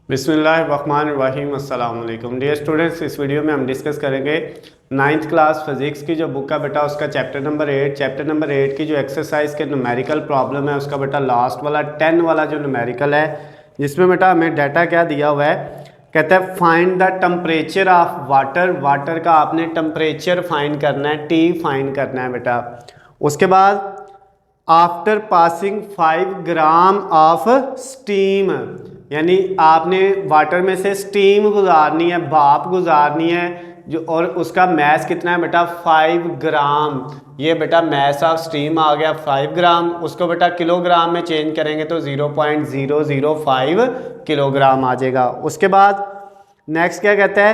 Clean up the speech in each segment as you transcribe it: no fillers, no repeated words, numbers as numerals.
बिस्मिल्लाहिर्रहमानिर्रहीम अस्सलाम वालेकुम डियर स्टूडेंट्स। इस वीडियो में हम डिस्कस करेंगे 9th क्लास फिजिक्स की जो बुक का बेटा उसका चैप्टर नंबर 8 की जो एक्सरसाइज के न्यूमेरिकल प्रॉब्लम है उसका बेटा लास्ट वाला 10 वाला जो न्यूमेरिकल है, जिसमें बेटा हमें डाटा क्या दिया हुआ है, कहता है find the temperature of water. Water का आपने टेम्परेचर फाइंड करना है, टी फाइंड करना है बेटा। उसके बाद after passing 5 gram of steam, यानी आपने वाटर में से स्टीम गुजारनी है, भाप गुजारनी है जो, और उसका मैस कितना है बेटा 5 ग्राम। ये बेटा मैस ऑफ स्टीम आ गया 5 ग्राम। उसको बेटा किलोग्राम में चेंज करेंगे तो 0.005 किलोग्राम आ जाएगा। उसके बाद नेक्स्ट क्या कहता है,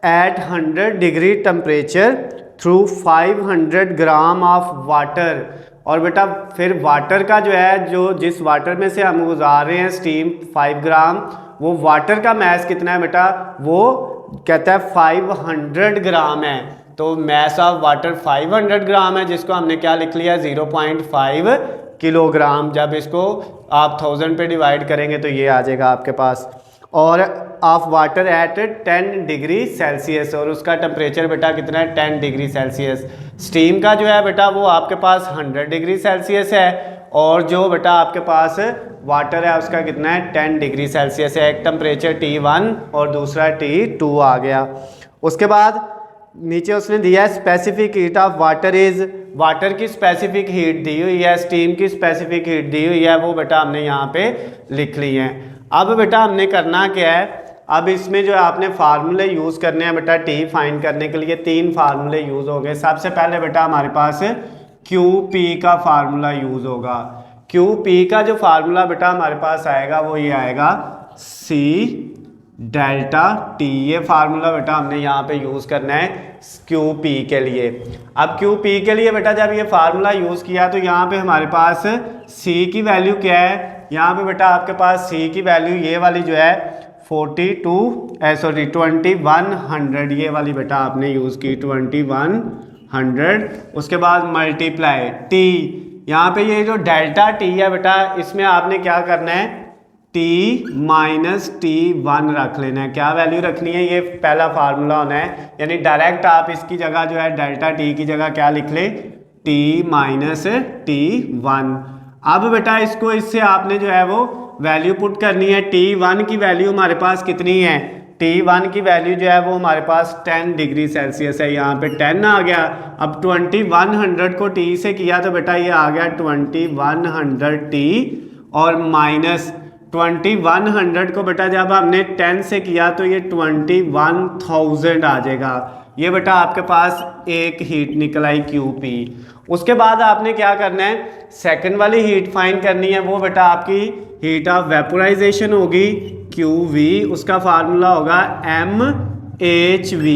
at 100 degree temperature through 500 gram of water. और बेटा फिर वाटर का जो है, जो जिस वाटर में से हम गुजार रहे हैं स्टीम 5 ग्राम, वो वाटर का मैस कितना है बेटा, वो कहता है 500 ग्राम है। तो मैस ऑफ वाटर 500 ग्राम है, जिसको हमने क्या लिख लिया 0.5 किलोग्राम। जब इसको आप 1000 पे डिवाइड करेंगे तो ये आ जाएगा आपके पास। और of water at 10 degree Celsius, और उसका टेम्परेचर बेटा कितना है 10 डिग्री सेल्सियस। स्टीम का जो है बेटा वो आपके पास 100 डिग्री सेल्सियस है, और जो बेटा आपके पास वाटर है उसका कितना है 10 डिग्री सेल्सियस है। एक टेम्परेचर T1 और दूसरा T2 आ गया। उसके बाद नीचे उसने दिया है specific heat of water is, water की स्पेसिफिक हीट दी हुई है, स्टीम की स्पेसिफिक हीट दी हुई है, वो बेटा हमने यहाँ पे लिख ली है। अब बेटा हमने करना क्या है, अब इसमें जो आपने फार्मूले यूज़ करने हैं बेटा टी फाइंड करने के लिए 3 फार्मूले यूज़ हो गए। सबसे पहले बेटा हमारे पास QP का फार्मूला यूज़ होगा। QP का जो फार्मूला बेटा हमारे पास आएगा वो ये आएगा C डेल्टा T। ये फार्मूला बेटा हमने यहाँ पे यूज़ करना है QP के लिए। अब QP के लिए बेटा जब ये फार्मूला यूज़ किया तो यहाँ पे हमारे पास C की वैल्यू क्या है, यहाँ पे बेटा आपके पास C की वैल्यू ये वाली जो है 2100, ये वाली बेटा आपने यूज़ की 2100। उसके बाद मल्टीप्लाई T, यहाँ पे ये जो डेल्टा T है बेटा इसमें आपने क्या करना है T माइनस T1 रख लेना है। क्या वैल्यू रखनी है, ये पहला फार्मूला होना है, यानी डायरेक्ट आप इसकी जगह जो है डेल्टा T की जगह क्या लिख ले T माइनस T1। अब बेटा इसको इससे आपने जो है वो वैल्यू पुट करनी है। T1 की वैल्यू हमारे पास कितनी है, T1 की वैल्यू जो है वो हमारे पास 10 डिग्री सेल्सियस है, यहाँ पे 10 आ गया। अब 2100 को T से किया तो बेटा ये आ गया 2100 T, और माइनस 2100 को बेटा जब हमने 10 से किया तो ये 21000 आ जाएगा। ये बेटा आपके पास एक हीट निकल आई QP। उसके बाद आपने क्या करना है, सेकंड वाली हीट फाइंड करनी है, वो बेटा आपकी हीट ऑफ वेपोराइजेशन होगी QV, उसका फार्मूला होगा MHV।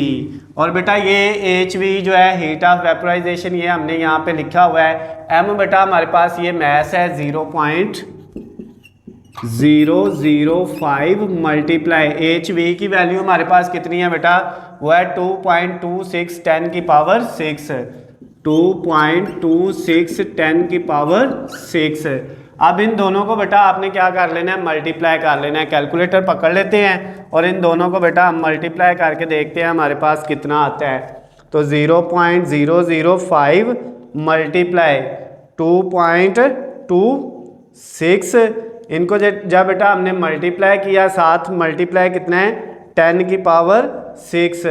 और बेटा ये HV जो है हीट ऑफ वेपोराइजेशन, ये हमने यहाँ पे लिखा हुआ है। M बेटा हमारे पास ये मैस है 0.005 मल्टीप्लाई HV की वैल्यू हमारे पास कितनी है बेटा, वो है 2.26 10 की पावर 6, 2.26 10 की पावर 6। अब इन दोनों को बेटा आपने क्या कर लेना है, मल्टीप्लाई कर लेना है। कैलकुलेटर पकड़ लेते हैं और इन दोनों को बेटा हम मल्टीप्लाई करके देखते हैं हमारे पास कितना आता है। तो 0.005 मल्टीप्लाई 2.26, इनको जब बेटा हमने मल्टीप्लाई किया, साथ मल्टीप्लाई कितना है 10 की पावर 6,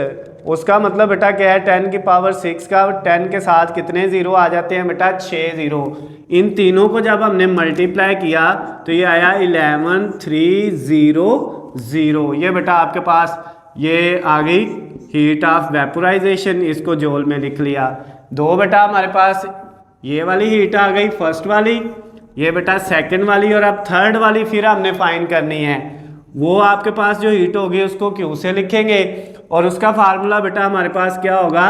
उसका मतलब बेटा क्या है 10 की पावर 6 का 10 के साथ कितने ज़ीरो आ जाते हैं बेटा 6 ज़ीरो। इन तीनों को जब हमने मल्टीप्लाई किया तो ये आया 11300। ये बेटा आपके पास ये आ गई हीट ऑफ वेपोराइजेशन, इसको जोल में लिख लिया। दो बेटा हमारे पास ये वाली हीट आ गई फर्स्ट वाली, ये बेटा सेकंड वाली, और अब थर्ड वाली फिर हमने फाइंड करनी है। वो आपके पास जो हीट होगी उसको Q से लिखेंगे, और उसका फार्मूला बेटा हमारे पास क्या होगा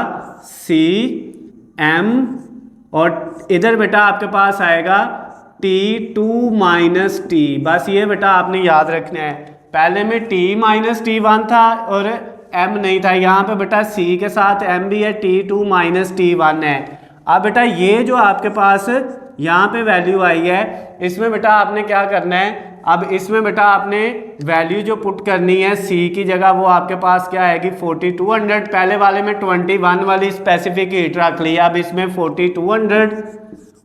CM, और इधर बेटा आपके पास आएगा T2 माइनस T। बस ये बेटा आपने याद रखना है, पहले में T माइनस T1 था और M नहीं था, यहाँ पे बेटा C के साथ M भी है, T2 माइनस T1 है। अब बेटा ये जो आपके पास यहाँ पे वैल्यू आई है, इसमें बेटा आपने क्या करना है अब इसमें बेटा आपने वैल्यू जो पुट करनी है सी की जगह, वो आपके पास क्या आएगी 4200। पहले वाले में 21 वाली स्पेसिफिक हीट रख ली, अब इसमें 4200।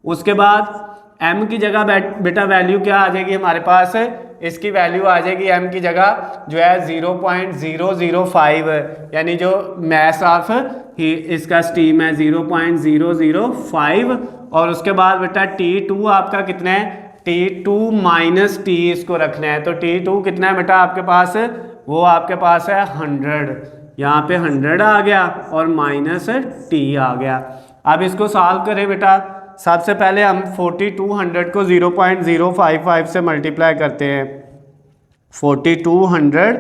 उसके बाद m की जगह बेटा वैल्यू क्या आ जाएगी हमारे पास, इसकी वैल्यू आ जाएगी m की जगह जो है 0.005, यानी जो मैस ऑफ ही इसका स्टीम है 0.005। और उसके बाद बेटा T2 आपका कितना है, T2 माइनस T इसको रखना है। तो T2 कितना है बेटा आपके पास, वो आपके पास है 100, यहाँ पे 100 आ गया और माइनस T आ गया। अब इसको सॉल्व करें बेटा, सबसे पहले हम 4200 को 0.055 से मल्टीप्लाई करते हैं। 4200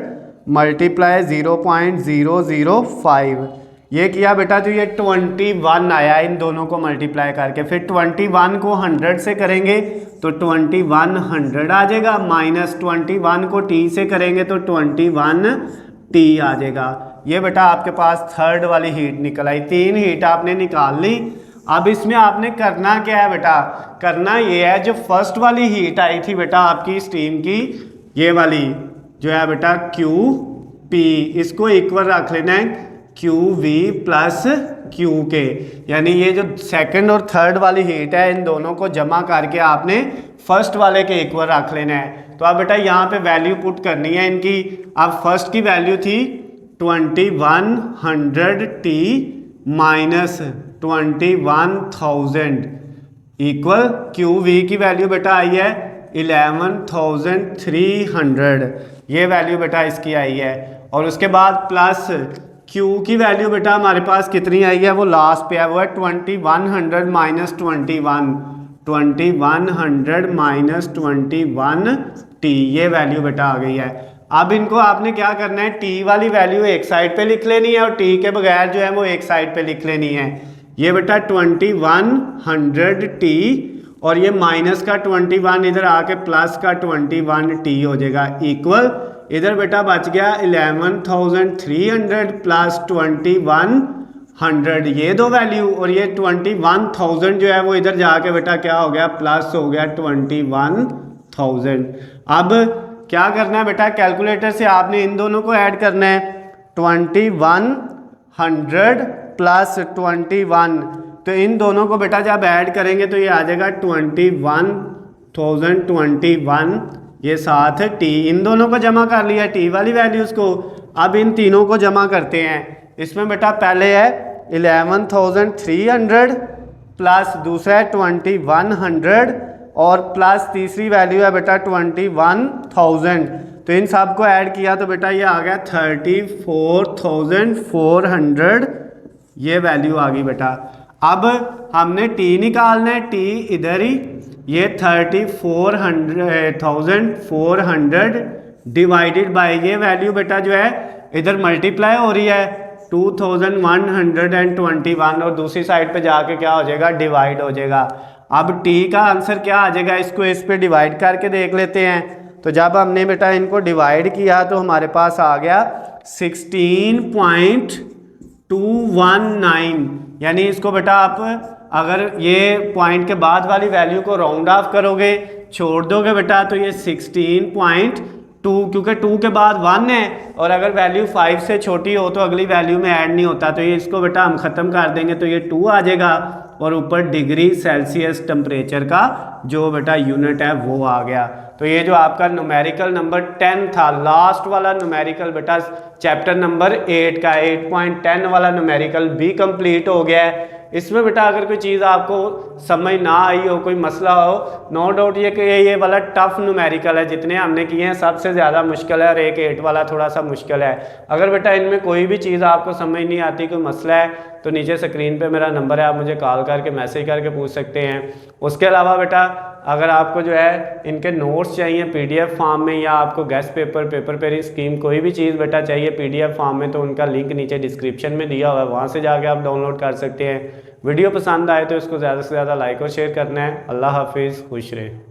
मल्टीप्लाई 0.005, ये किया बेटा तो ये 21 आया इन दोनों को मल्टीप्लाई करके। फिर 21 को 100 से करेंगे तो 2100 आ जाएगा, माइनस 21 को t से करेंगे तो 21t आ जाएगा। ये बेटा आपके पास थर्ड वाली हीट निकल आई। 3 हीट आपने निकाल ली। अब इसमें आपने करना क्या है बेटा, करना ये है जो फर्स्ट वाली हीट आई थी बेटा आपकी स्टीम की, ये वाली जो है बेटा QP, इसको इक्वल रख लेना है QV प्लस QK, यानी ये जो सेकंड और थर्ड वाली हीट है इन दोनों को जमा करके आपने फर्स्ट वाले के इक्वल रख लेना है। तो अब बेटा यहाँ पे वैल्यू पुट करनी है इनकी। अब फर्स्ट की वैल्यू थी 2100T माइनस 21,000 इक्वल QV की वैल्यू बेटा आई है 11,300, ये वैल्यू बेटा इसकी आई है। और उसके बाद प्लस Q की वैल्यू बेटा हमारे पास कितनी आई है, वो लास्ट पे है, वो है 2100 माइनस 2100 माइनस 21T, ये वैल्यू बेटा आ गई है। अब इनको आपने क्या करना है, T वाली वैल्यू एक साइड पे लिख लेनी है और T के बगैर जो है वो एक साइड पे लिख लेनी है। ये बेटा 2100T और ये माइनस का 21 इधर आके प्लस का 21T हो जाएगा, इक्वल इधर बेटा बच गया 11,300 प्लस 2100, ये दो वैल्यू, और ये 21,000 जो है वो इधर जाके बेटा क्या हो गया, प्लस हो गया 21,000। अब क्या करना है बेटा, कैलकुलेटर से आपने इन दोनों को ऐड करना है। 2100 प्लस 21, तो इन दोनों को बेटा जब ऐड करेंगे तो ये आ जाएगा 21,021, ये साथ T, इन दोनों को जमा कर लिया T वाली वैल्यूज़ को। अब इन तीनों को जमा करते हैं। इसमें बेटा पहले है 11,300 प्लस दूसरा है 2100 और प्लस तीसरी वैल्यू है बेटा 21,000। तो इन सब को ऐड किया तो बेटा ये आ गया 34,400, ये वैल्यू आ गई बेटा। अब हमने T निकालना है, T इधर ही, ये 34,400 डिवाइडेड बाय ये वैल्यू बेटा जो है इधर मल्टीप्लाई हो रही है 2121 और दूसरी साइड पे जाके क्या हो जाएगा, डिवाइड हो जाएगा। अब T का आंसर क्या आ जाएगा, इसको इस पे डिवाइड करके देख लेते हैं। तो जब हमने बेटा इनको डिवाइड किया तो हमारे पास आ गया 16.219, यानी इसको बेटा आप अगर ये पॉइंट के बाद वाली वैल्यू को राउंड ऑफ करोगे, छोड़ दोगे बेटा, तो ये 16.2, क्योंकि 2 के बाद 1 है और अगर वैल्यू 5 से छोटी हो तो अगली वैल्यू में ऐड नहीं होता, तो ये इसको बेटा हम ख़त्म कर देंगे तो ये 2 आ जाएगा और ऊपर डिग्री सेल्सियस टेम्परेचर का जो बेटा यूनिट है वो आ गया। तो ये जो आपका न्यूमेरिकल नंबर 10 था, लास्ट वाला न्यूमेरिकल बेटा चैप्टर नंबर 8 का 8.10 वाला न्यूमेरिकल भी कंप्लीट हो गया है। इसमें बेटा अगर कोई चीज़ आपको समझ ना आई हो, कोई मसला हो, नो डाउट ये वाला टफ न्यूमेरिकल है, जितने हमने किए हैं सबसे ज़्यादा मुश्किल है और एक 8 वाला थोड़ा सा मुश्किल है। अगर बेटा इनमें कोई भी चीज़ आपको समझ नहीं आती, कोई मसला है, तो नीचे स्क्रीन पे मेरा नंबर है, आप मुझे कॉल करके मैसेज करके पूछ सकते हैं। उसके अलावा बेटा अगर आपको जो है इनके नोट्स चाहिए PDF फॉर्म में या आपको गेस्ट पेपर पेयरिंग स्कीम कोई भी चीज़ बेटा चाहिए PDF फॉर्म में, तो उनका लिंक नीचे डिस्क्रिप्शन में दिया हुआ है, वहाँ से जाके आप डाउनलोड कर सकते हैं। वीडियो पसंद आए तो इसको ज़्यादा से ज़्यादा लाइक और शेयर करना है। अल्लाह हाफिज़, खुश रहे।